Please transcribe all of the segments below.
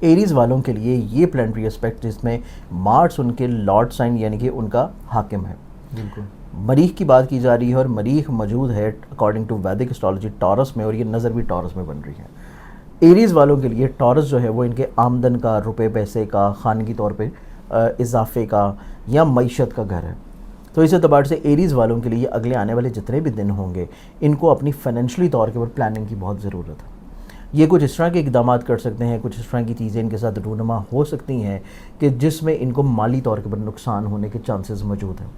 Arrays والوں کے لیے یہ پلانٹری اسپیکٹ جس میں مارس ان کے لارڈ سائن یعنی کہ ان کا حاکم ہے. بالکل. مریخ کی بات کی جا رہی ہے اور مریخ موجود ہے according to Vedic astrology Taurus میں, اور یہ نظر بھی ٹورس میں بن رہی ہے. ایریز والوں کے لیے ٹورس جو ہے وہ ان کے آمدن کا, روپے پیسے کا, خانگی طور پہ اضافے کا یا معیشت کا گھر ہے. تو اس اعتبار سے ایریز والوں کے لیے اگلے آنے والے جتنے بھی دن ہوں گے ان کو اپنی فائنینشلی طور کے اوپر پلاننگ کی بہت ضرورت ہے. یہ کچھ اس طرح کے اقدامات کر سکتے ہیں, کچھ اس طرح کی چیزیں ان کے ساتھ رونما ہو سکتی ہیں کہ جس میں ان کو مالی طور کے اوپر نقصان ہونے کے چانسز موجود ہیں.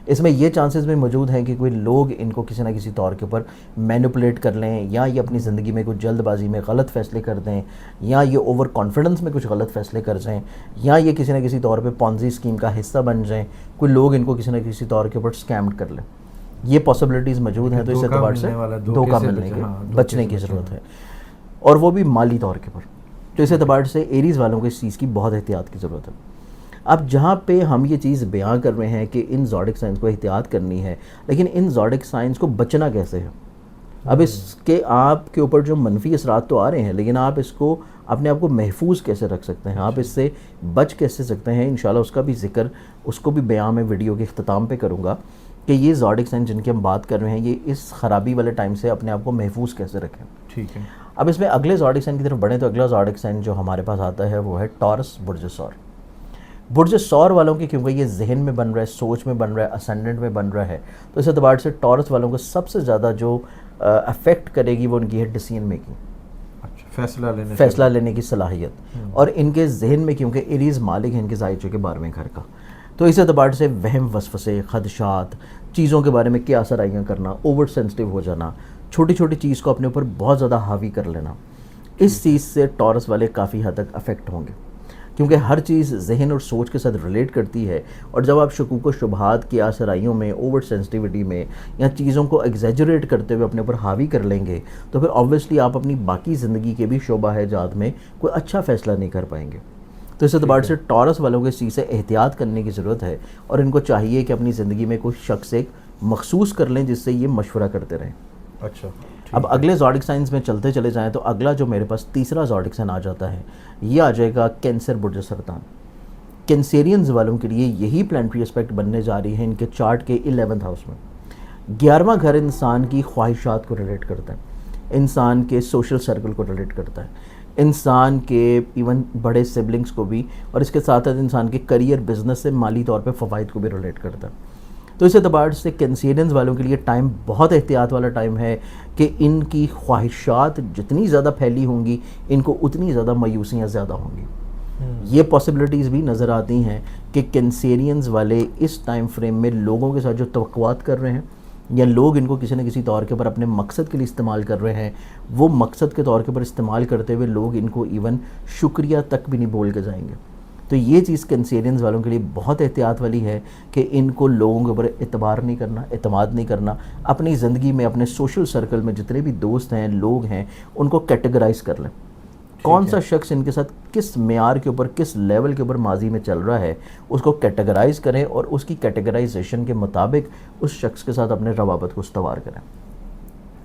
اس میں یہ چانسز بھی موجود ہیں کہ کوئی لوگ ان کو کسی نہ کسی طور کے اوپر مینوپولیٹ کر لیں, یا یہ اپنی زندگی میں کچھ جلد بازی میں غلط فیصلے کر دیں, یا یہ اوور کانفیڈنس میں کچھ غلط فیصلے کر جائیں, یا یہ کسی نہ کسی طور پہ پونزی اسکیم کا حصہ بن جائیں, کوئی لوگ ان کو کسی نہ کسی طور کے اوپر اسکیمڈ کر لیں. یہ پاسبلٹیز موجود ہیں. تو اس اعتبار سے دھوکہ ملنے کے بچنے کی ضرورت ہے, اور وہ بھی مالی طور کے اوپر. تو اس اعتبار سے ایریز والوں کو اس چیز کی بہت احتیاط کی ضرورت ہے. اب جہاں پہ ہم یہ چیز بیان کر رہے ہیں کہ ان زوڈک سائنس کو احتیاط کرنی ہے, لیکن ان زوڈک سائنس کو بچنا کیسے ہے؟ اب اس کے آپ کے اوپر جو منفی اثرات تو آ رہے ہیں, لیکن آپ اس کو اپنے آپ کو محفوظ کیسے رکھ سکتے ہیں, آپ اس سے بچ کیسے سکتے ہیں؟ انشاءاللہ اس کا بھی ذکر, اس کو بھی بیان میں ویڈیو کے اختتام پہ کروں گا کہ یہ زوڈک سائنس جن کی ہم بات کر رہے ہیں یہ اس خرابی والے ٹائم سے اپنے آپ کو محفوظ کیسے رکھیں. ٹھیک ہے. اب اس میں اگلے زوڈک سائن کی طرف بڑھیں تو اگلا زوڈک سائن جو ہمارے پاس آتا ہے وہ ہے ٹورس برج سور. برج سور والوں کی کیونکہ یہ ذہن میں بن رہا ہے, سوچ میں بن رہا ہے, اسینڈنٹ میں بن رہا ہے, تو اس اعتبار سے ٹورس والوں کو سب سے زیادہ جو افیکٹ کرے گی وہ ان کی ہے ڈیسیژن میکنگ, فیصلہ لینے کی صلاحیت. اور ان کے ذہن میں کیونکہ ایریز مالک ہیں ان کے زائچے کے 12ویں گھر کا, تو اس اعتبار سے وہم وسوسے, خدشات, چیزوں کے بارے میں کیا سرائیاں کرنا, اوور سینسٹیو ہو جانا, چھوٹی چھوٹی چیز کو اپنے اوپر بہت زیادہ حاوی کر لینا, اس چیز سے ٹورس والے کافی حد تک افیکٹ ہوں گے. کیونکہ ہر چیز ذہن اور سوچ کے ساتھ ریلیٹ کرتی ہے, اور جب آپ شکوک و شبہات کی آسرائیوں میں, اوور سینسٹیوٹی میں, یا چیزوں کو ایگزیجریٹ کرتے ہوئے اپنے اوپر حاوی کر لیں گے تو پھر آبویسلی آپ اپنی باقی زندگی کے بھی شعبہ جات میں کوئی اچھا فیصلہ نہیں کر پائیں گے. تو اس اعتبار سے ٹورس والوں کو اس چیز سے احتیاط کرنے کی ضرورت ہے, اور ان کو چاہیے کہ اپنی زندگی میں کوئی شخص ایک مخصوص کر لیں جس سے یہ مشورہ کرتے رہیں. اچھا. اب اگلے زوڈک سائنس میں چلتے چلے جائیں تو اگلا جو میرے پاس تیسرا زوڈک سائن آ جاتا ہے یہ آ جائے گا کینسر برج سرطان. کینسیرینز والوں کے لیے یہی پلانٹری اسپیکٹ بننے جا رہی ہے ان کے چارٹ کے 11th ہاؤس میں. 11واں گھر انسان کی خواہشات کو ریلیٹ کرتا ہے, انسان کے سوشل سرکل کو ریلیٹ کرتا ہے, انسان کے ایون بڑے سبلنگز کو بھی, اور اس کے ساتھ ساتھ انسان کے کریئر, بزنس سے مالی طور پہ فوائد کو بھی ریلیٹ کرتا ہے. تو اس اعتبار سے کینسیرینز والوں کے لیے ٹائم بہت احتیاط والا ٹائم ہے کہ ان کی خواہشات جتنی زیادہ پھیلی ہوں گی ان کو اتنی زیادہ مایوسیاں زیادہ ہوں گی. یہ پاسبلٹیز بھی نظر آتی ہیں کہ کینسیرینز والے اس ٹائم فریم میں لوگوں کے ساتھ جو توقعات کر رہے ہیں, یا لوگ ان کو کسی نہ کسی طور کے اوپر اپنے مقصد کے لیے استعمال کر رہے ہیں, وہ مقصد کے طور کے اوپر استعمال کرتے ہوئے لوگ ان کو ایون شکریہ تک بھی نہیں بول کے جائیں گے. تو یہ چیز کینسیرینز والوں کے لیے بہت احتیاط والی ہے کہ ان کو لوگوں کے اوپر اعتبار نہیں کرنا, اعتماد نہیں کرنا. اپنی زندگی میں اپنے سوشل سرکل میں جتنے بھی دوست ہیں, لوگ ہیں, ان کو کیٹیگرائز کر لیں. کون سا شخص ان کے ساتھ کس معیار کے اوپر, کس لیول کے اوپر ماضی میں چل رہا ہے, اس کو کیٹیگرائز کریں اور اس کی کیٹیگرائزیشن کے مطابق اس شخص کے ساتھ اپنے روابط کو استوار کریں.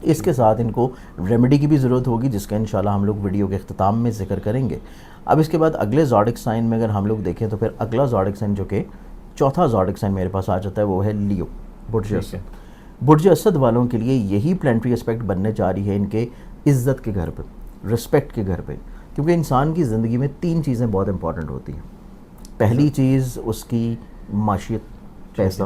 اس کے ساتھ ان کو ریمیڈی کی بھی ضرورت ہوگی جس کا انشاءاللہ ہم لوگ ویڈیو کے اختتام میں ذکر کریں گے. اب اس کے بعد اگلے زوڈک سائن میں اگر ہم لوگ دیکھیں تو پھر اگلا زوڈک سائن جو کہ چوتھا زوڈک سائن میرے پاس آ جاتا ہے وہ ہے لیو, برج اسد. برج اسد والوں کے لیے یہی پلانٹری اسپیکٹ بننے جا رہی ہے ان کے عزت کے گھر پہ, رسپیکٹ کے گھر پہ. کیونکہ انسان کی زندگی میں 3 چیزیں بہت امپورٹنٹ ہوتی ہیں. پہلی چیز اس کی معاشیت, پیسہ.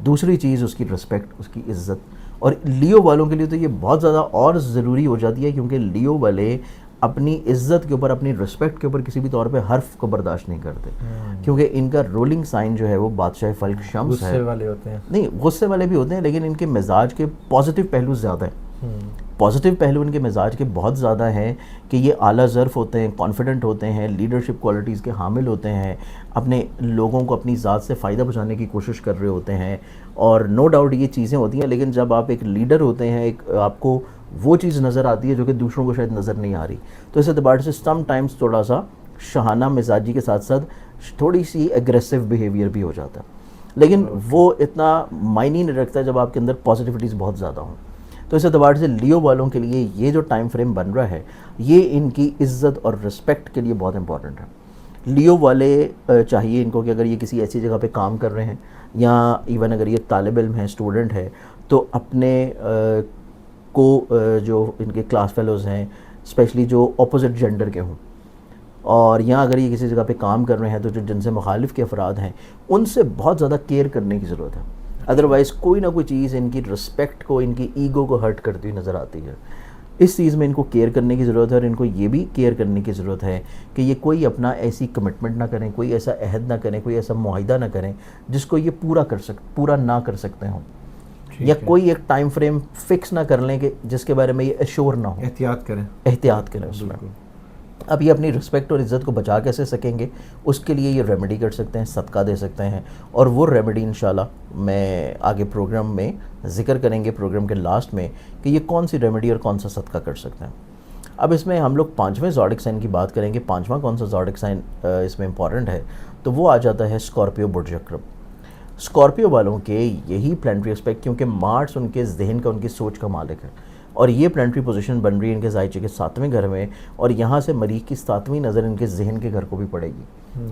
دوسری چیز اس کی رسپیکٹ, اس کی عزت. اور لیو والوں کے لیے تو یہ بہت زیادہ اور ضروری ہو جاتی ہے کیونکہ لیو والے اپنی عزت کے اوپر, اپنی رسپیکٹ کے اوپر کسی بھی طور پہ حرف کو برداشت نہیں کرتے, کیونکہ ان کا رولنگ سائن جو ہے وہ بادشاہ فلک شمس ہے. غصے والے ہوتے ہیں, نہیں غصے والے بھی ہوتے ہیں, لیکن ان کے مزاج کے پازیٹیو پہلو زیادہ ہیں. پازیٹیو پہلو ان کے مزاج کے بہت زیادہ ہیں کہ یہ اعلیٰ ظرف ہوتے ہیں, کانفیڈنٹ ہوتے ہیں, لیڈرشپ کوالٹیز کے حامل ہوتے ہیں, اپنے لوگوں کو اپنی ذات سے فائدہ پہنچانے کی کوشش کر رہے ہوتے ہیں. اور نو ڈاؤٹ یہ چیزیں ہوتی ہیں, لیکن جب آپ ایک لیڈر ہوتے ہیں, ایک آپ کو وہ چیز نظر آتی ہے جو کہ دوسروں کو شاید نظر نہیں آ رہی. تو اس اعتبار سے سم ٹائمز تھوڑا سا شہانہ مزاجی کے ساتھ ساتھ تھوڑی سی ایگریسو بیہیویئر بھی ہو جاتا ہے, لیکن وہ اتنا معنی نہیں رکھتا جب آپ کے اندر پازیٹیوٹیز بہت زیادہ ہوں. تو اس اعتبار سے لیو والوں کے لیے یہ جو ٹائم فریم بن رہا ہے یہ ان کی عزت اور رسپیکٹ کے لیے بہت امپورٹنٹ ہے. لیو والے چاہیے ان کو کہ اگر یہ کسی ایسی جگہ پہ کام کر رہے ہیں یا ایون اگر یہ طالب علم ہے اسٹوڈنٹ ہے تو اپنے کو جو ان کے کلاس فیلوز ہیں اسپیشلی جو اپوزٹ جینڈر کے ہوں اور یا اگر یہ کسی جگہ پہ کام کر رہے ہیں تو جو جن سے مخالف کے افراد ہیں ان سے بہت زیادہ کیئر کرنے کی ضرورت ہے. ادروائز کوئی نہ کوئی چیز ان کی رسپیکٹ کو ان کی ایگو کو ہرٹ کرتی ہوئی نظر آتی ہے. اس چیز میں ان کو کیئر کرنے کی ضرورت ہے اور ان کو یہ بھی کیئر کرنے کی ضرورت ہے کہ یہ کوئی اپنا ایسی کمٹمنٹ نہ کریں, کوئی ایسا عہد نہ کریں, کوئی ایسا معاہدہ نہ کریں جس کو یہ پورا نہ کر سکتے ہوں, یا کوئی ایک ٹائم فریم فکس نہ کر لیں کہ جس کے بارے میں یہ ایشور نہ ہو. احتیاط کریں اس میں. اب یہ اپنی رسپیکٹ اور عزت کو بچا کیسے سکیں گے, اس کے لیے یہ ریمیڈی کر سکتے ہیں, صدقہ دے سکتے ہیں, اور وہ ریمیڈی انشاءاللہ میں آگے پروگرام میں ذکر کریں گے, پروگرام کے لاسٹ میں, کہ یہ کون سی ریمیڈی اور کون سا صدقہ کر سکتے ہیں. اب اس میں ہم لوگ 5ویں زوڈک سائن کی بات کریں گے. 5واں کون سا زوڈک سائن اس میں امپورٹنٹ ہے تو وہ آ جاتا ہے اسکارپیو برج عقرب. اسکارپیو والوں کے یہی پلانٹری اسپیکٹ, کیونکہ مارس ان کے ذہن کا, ان کی سوچ کا مالک ہے, اور یہ پلانٹری پوزیشن بن رہی ہے ان کے زائچے کے 7ویں گھر میں, اور یہاں سے مریخ کی 7ویں نظر ان کے ذہن کے گھر کو بھی پڑے گی.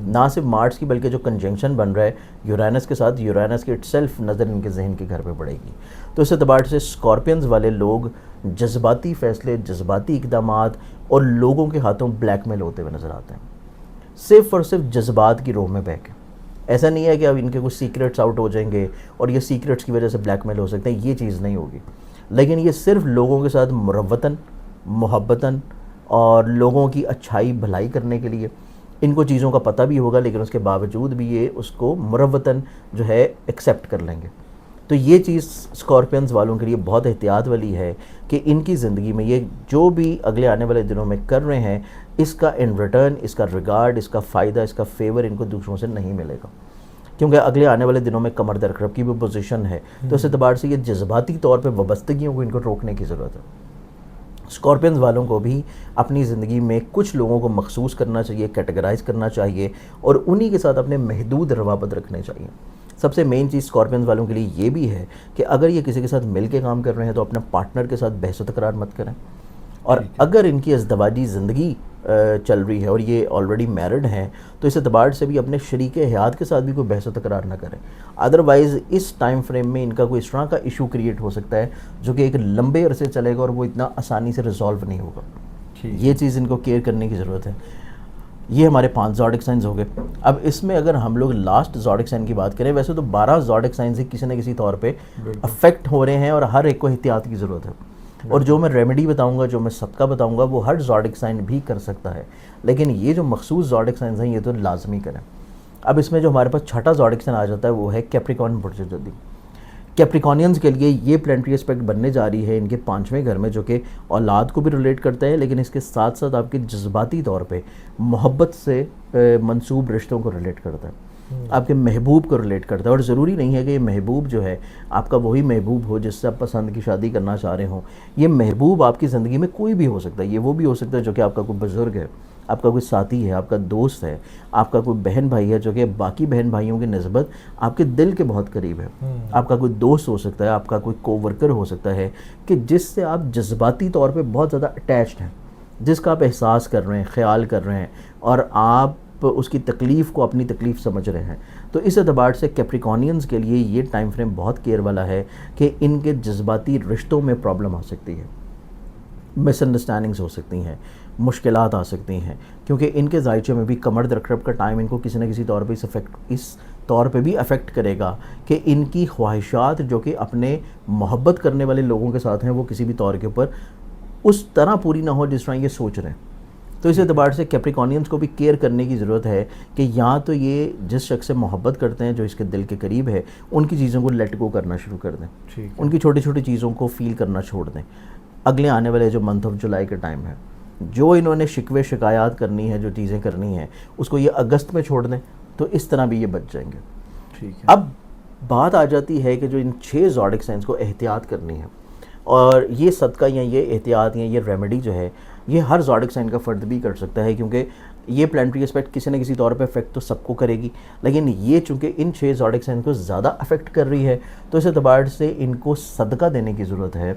نہ صرف مارس کی بلکہ جو کنجنکشن بن رہا ہے یورینس کے ساتھ, یورینس کی اٹ سیلف نظر ان کے ذہن کے گھر پہ پڑے گی. تو اس اعتبار سے اسکارپینز والے لوگ جذباتی فیصلے, جذباتی اقدامات اور لوگوں کے ہاتھوں بلیک میل ہوتے ہوئے نظر آتے ہیں, صرف اور صرف جذبات کی روح میں بہہ کے. ایسا نہیں ہے کہ اب ان کے کچھ سیکریٹس آؤٹ ہو جائیں گے اور یہ سیکریٹس کی وجہ سے بلیک میل ہو سکتے ہیں, یہ چیز نہیں ہوگی. لیکن یہ صرف لوگوں کے ساتھ مروتاً, محبتاً اور لوگوں کی اچھائی بھلائی کرنے کے لیے, ان کو چیزوں کا پتہ بھی ہوگا لیکن اس کے باوجود بھی یہ اس کو مروتاً جو ہے ایکسیپٹ کر لیں گے. تو یہ چیز اسکارپینز والوں کے لیے بہت احتیاط والی ہے کہ ان کی زندگی میں یہ جو بھی اگلے آنے والے دنوں میں کر رہے ہیں اس کا ان ریٹرن, اس کا ریگارڈ, اس کا فائدہ, اس کا فیور ان کو دوسروں سے نہیں ملے گا, کیونکہ اگلے آنے والے دنوں میں کمر در عقرب کی بھی پوزیشن ہے. تو اس اعتبار سے یہ جذباتی طور پہ وابستگیوں کو ان کو روکنے کی ضرورت ہے. اسکارپینز والوں کو بھی اپنی زندگی میں کچھ لوگوں کو مخصوص کرنا چاہیے, کیٹیگرائز کرنا چاہیے, اور انہی کے ساتھ اپنے محدود روابط رکھنے چاہیے. سب سے مین چیز اسکارپینز والوں کے لیے یہ بھی ہے کہ اگر یہ کسی کے ساتھ مل کے کام کر رہے ہیں تو اپنے پارٹنر کے ساتھ بحث و تکرار مت کریں, اور اگر ان کی ازدواجی زندگی چل رہی ہے اور یہ آلریڈی میرڈ ہیں تو اس اعتبار سے بھی اپنے شریک حیات کے ساتھ بھی کوئی بحث و تکرار نہ کریں. ادروائز اس ٹائم فریم میں ان کا کوئی اس طرح کا ایشو کریٹ ہو سکتا ہے جو کہ ایک لمبے عرصے چلے گا اور وہ اتنا آسانی سے ریزالو نہیں ہوگا. یہ چیز ان کو کیئر کرنے کی ضرورت ہے. یہ ہمارے 5 زوڈک سائنز ہو گئے. اب اس میں اگر ہم لوگ لاسٹ زوڈک سائن کی بات کریں, ویسے تو 12 زوڈک سائنز کسی نہ کسی طور پہ افیکٹ ہو رہے ہیں اور ہر ایک کو احتیاط کی ضرورت ہے. اور جو میں ریمیڈی بتاؤں گا, جو میں صدقہ بتاؤں گا, وہ ہر زوڈک سائن بھی کر سکتا ہے, لیکن یہ جو مخصوص زوڈک سائنز ہیں یہ تو لازمی کریں. اب اس میں جو ہمارے پاس 6واں زوڈک سائن آ جاتا ہے وہ ہے کیپریکارن برج جدی. کیپریکارنینز کے لیے یہ پلانٹری اسپیکٹ بننے جا رہی ہے ان کے 5ویں گھر میں, جو کہ اولاد کو بھی ریلیٹ کرتا ہے لیکن اس کے ساتھ ساتھ آپ کے جذباتی طور پہ محبت سے منسوب رشتوں کو ریلیٹ کرتا ہے, آپ کے محبوب کو ریلیٹ کرتا ہے. اور ضروری نہیں ہے کہ یہ محبوب جو ہے آپ کا وہی محبوب ہو جس سے آپ پسند کی شادی کرنا چاہ رہے ہوں. یہ محبوب آپ کی زندگی میں کوئی بھی ہو سکتا ہے. یہ وہ بھی ہو سکتا ہے جو کہ آپ کا کوئی بزرگ ہے, آپ کا کوئی ساتھی ہے, آپ کا دوست ہے, آپ کا کوئی بہن بھائی ہے جو کہ باقی بہن بھائیوں کی نسبت آپ کے دل کے بہت قریب ہے. آپ کا کوئی دوست ہو سکتا ہے, آپ کا کوئی کو ورکر ہو سکتا ہے کہ جس سے آپ جذباتی طور پہ بہت زیادہ اٹیچڈ ہیں, جس کا آپ احساس کر رہے ہیں, خیال کر رہے ہیں, اور آپ اس کی تکلیف کو اپنی تکلیف سمجھ رہے ہیں. تو اس اعتبار سے کیپریکارنینز کے لیے یہ ٹائم فریم بہت کیئر والا ہے کہ ان کے جذباتی رشتوں میں پرابلم آ سکتی ہے, مس انڈرسٹینڈنگز ہو سکتی ہیں, مشکلات آ سکتی ہیں, کیونکہ ان کے زائچے میں بھی کمر در عقرب کا ٹائم ان کو کسی نہ کسی طور پہ اس طور پہ بھی افیکٹ کرے گا کہ ان کی خواہشات جو کہ اپنے محبت کرنے والے لوگوں کے ساتھ ہیں وہ کسی بھی طور کے اوپر اس طرح پوری نہ ہو جس طرح یہ سوچ رہے ہیں. تو اس اعتبار سے کیپریکارنینز کو بھی کیئر کرنے کی ضرورت ہے کہ یا تو یہ جس شخص سے محبت کرتے ہیں جو اس کے دل کے قریب ہے ان کی چیزوں کو لیٹ گو کرنا شروع کر دیں, ان کی چھوٹی چھوٹی چیزوں کو فیل کرنا چھوڑ دیں. اگلے آنے والے جو منتھ آف جولائی کا ٹائم ہے, جو انہوں نے شکوے شکایات کرنی ہے, جو چیزیں کرنی ہیں, اس کو یہ اگست میں چھوڑ دیں تو اس طرح بھی یہ بچ جائیں گے. اب بات آ جاتی ہے کہ جو ان 6 زوڈک سائنز کو احتیاط کرنی ہے, اور یہ صدقہ یا یہ احتیاط یا یہ ریمیڈی جو ہے یہ ہر زوڈک سائن کا فرد بھی کر سکتا ہے, کیونکہ یہ پلانٹری اسپیکٹ کسی نہ کسی طور پہ افیکٹ تو سب کو کرے گی, لیکن یہ چونکہ ان 6 زوڈک سائن کو زیادہ افیکٹ کر رہی ہے تو اس اعتبار سے ان کو صدقہ دینے کی ضرورت ہے.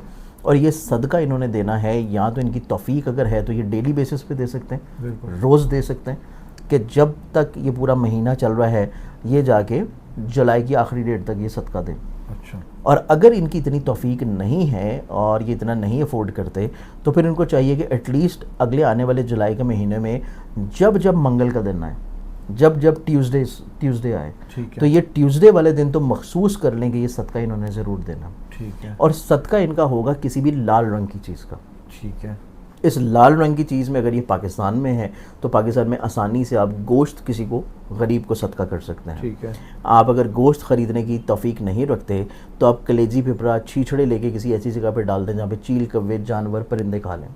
اور یہ صدقہ انہوں نے دینا ہے، یا تو ان کی توفیق اگر ہے تو یہ ڈیلی بیسس پہ دے سکتے ہیں، بالکل روز دے سکتے ہیں، کہ جب تک یہ پورا مہینہ چل رہا ہے یہ جا کے جولائی کی آخری ڈیٹ تک یہ صدقہ دیں. اچھا اور اگر ان کی اتنی توفیق نہیں ہے اور یہ اتنا نہیں افورڈ کرتے تو پھر ان کو چاہیے کہ ایٹ لیسٹ اگلے آنے والے جولائی کے مہینے میں جب منگل کا دن آئے، جب ٹیوزڈے آئے، ٹھیک ہے تو یہ ٹیوزڈے والے دن تو مخصوص کر لیں کہ یہ صدقہ انہوں نے ضرور دینا. ٹھیک ہے اور صدقہ ان کا ہوگا کسی بھی لال رنگ کی چیز کا. ٹھیک ہے اس لال رنگ کی چیز میں اگر یہ پاکستان میں ہے تو پاکستان میں آسانی سے آپ گوشت کسی کو غریب کو صدقہ کر سکتے ہیں. ٹھیک ہے آپ اگر گوشت خریدنے کی توفیق نہیں رکھتے تو آپ کلیجی پپرا چھیچڑے لے کے کسی ایسی جگہ پہ ڈال دیں جہاں پہ چیل کوے جانور پرندے کھا لیں.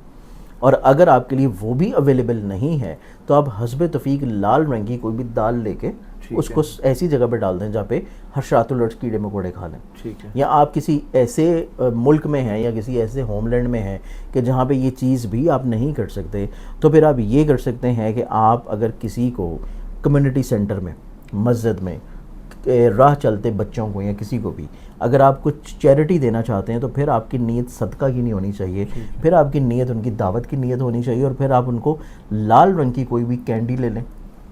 اور اگر آپ کے لیے وہ بھی اویلیبل نہیں ہے تو آپ حسب توفیق لال رنگ کی کوئی بھی دال لے کے اس کو ایسی جگہ پہ ڈال دیں جہاں پہ حشرات الارض کیڑے مکوڑے کھا لیں. ٹھیک ہے یا آپ کسی ایسے ملک میں ہیں یا کسی ایسے ہوم لینڈ میں ہیں کہ جہاں پہ یہ چیز بھی آپ نہیں کر سکتے تو پھر آپ یہ کر سکتے ہیں کہ آپ اگر کسی کو کمیونٹی سینٹر میں، مسجد میں، راہ چلتے بچوں کو یا کسی کو بھی اگر آپ کچھ چیریٹی دینا چاہتے ہیں تو پھر آپ کی نیت صدقہ کی نہیں ہونی چاہیے، پھر آپ کی نیت ان کی دعوت کی نیت ہونی چاہیے. اور پھر آپ ان کو لال رنگ کی کوئی بھی کینڈی لے لیں،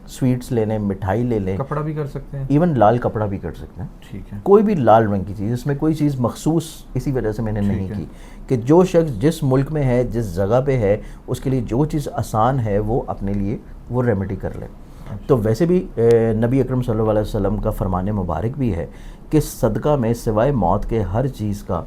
سویٹس لے لیں، مٹھائی لے لیں، کپڑا بھی کر سکتے ہیں، ایون لال کپڑا بھی کر سکتے ہیں. ٹھیک ہے کوئی بھی لال رنگ کی چیز، اس میں کوئی چیز مخصوص اسی وجہ سے میں نے نہیں کی کہ جو شخص جس ملک میں ہے، جس جگہ پہ ہے، اس کے لیے جو چیز آسان ہے وہ اپنے لیے وہ ریمیڈی کر لے. تو ویسے بھی نبی اکرم صلی اللہ علیہ وسلم کا فرمان مبارک بھی ہے کہ صدقہ میں سوائے موت کے ہر چیز کا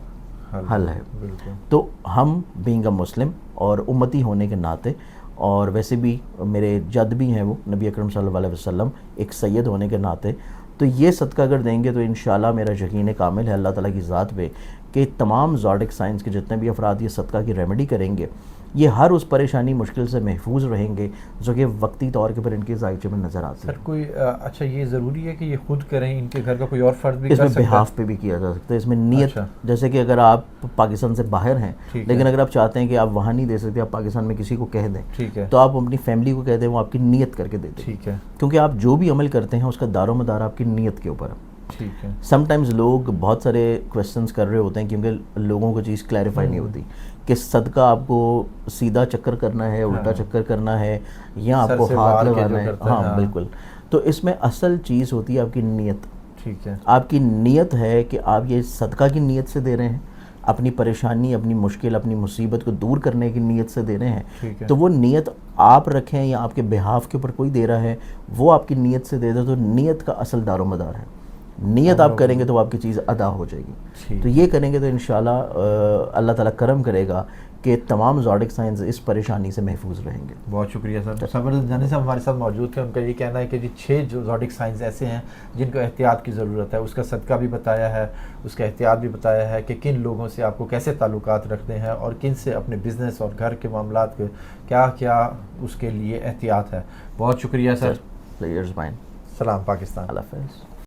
حل ہے. بالکل تو ہم بینگ اے مسلم اور امتی ہونے کے ناطے، اور ویسے بھی میرے جد بھی ہیں وہ نبی اکرم صلی اللہ علیہ وسلم ایک سید ہونے کے ناطے، تو یہ صدقہ اگر دیں گے تو انشاءاللہ میرا یقین کامل ہے اللہ تعالیٰ کی ذات پہ کہ تمام زوڈک سائنس کے جتنے بھی افراد یہ صدقہ کی ریمیڈی کریں گے یہ ہر اس پریشانی مشکل سے محفوظ رہیں گے جو کہ وقتی طور کے پر ان کے ذائقے میں نظر آتی ہے. سر کوئی اچھا یہ ضروری ہے کہ یہ خود کریں، ان کے گھر کا کوئی اور فرد بھی اس کر میں سکتا ہے؟ بہاف پہ بھی کیا جا سکتا ہے. اس میں نیت، جیسے کہ اگر آپ پاکستان سے باہر ہیں لیکن اگر آپ چاہتے ہیں کہ آپ وہاں نہیں دے سکتے، آپ پاکستان میں کسی کو کہہ دیں، ٹھیک ہے تو آپ اپنی فیملی کو کہہ دیں وہ آپ کی نیت کر کے دے دیں. ٹھیک ہے کیونکہ آپ جو بھی عمل کرتے ہیں اس کا دار و مدار آپ کی نیت کے اوپر ہے. ٹھیک ہے سم ٹائمز لوگ بہت سارے کویسچنس کر رہے ہوتے ہیں کیونکہ لوگوں کو چیز کلیریفائی نہیں ہوتی کہ صدقہ آپ کو سیدھا چکر کرنا ہے، الٹا چکر کرنا ہے، یا آپ کو ہاتھ لگانا ہے. ہاں بالکل. تو اس میں اصل چیز ہوتی ہے آپ کی نیت. ٹھیک ہے آپ کی نیت ہے کہ آپ یہ صدقہ کی نیت سے دے رہے ہیں، اپنی پریشانی، اپنی مشکل، اپنی مصیبت کو دور کرنے کی نیت سے دے رہے ہیں، تو وہ نیت آپ رکھیں یا آپ کے بہاف کے اوپر کوئی دے رہا ہے وہ آپ کی نیت سے دے دے، تو نیت کا اصل دار و مدار ہے. نیت آپ کریں گے تو آپ کی چیز ادا ہو جائے گی. تو یہ کریں گے تو انشاءاللہ اللہ تعالیٰ کرم کرے گا کہ تمام زوڈک سائنس اس پریشانی سے محفوظ رہیں گے. بہت شکریہ سر. صبر جانی صاحب ہمارے ساتھ موجود تھے. ان کا یہ کہنا ہے کہ جی 6 جو زوڈک سائنس ایسے ہیں جن کو احتیاط کی ضرورت ہے. اس کا صدقہ بھی بتایا ہے، اس کا احتیاط بھی بتایا ہے کہ کن لوگوں سے آپ کو کیسے تعلقات رکھنے ہیں اور کن سے اپنے بزنس اور گھر کے معاملات کے کیا کیا اس کے لیے احتیاط ہے. بہت شکریہ سر. Players mind. سلام پاکستان. اللہ حافظ.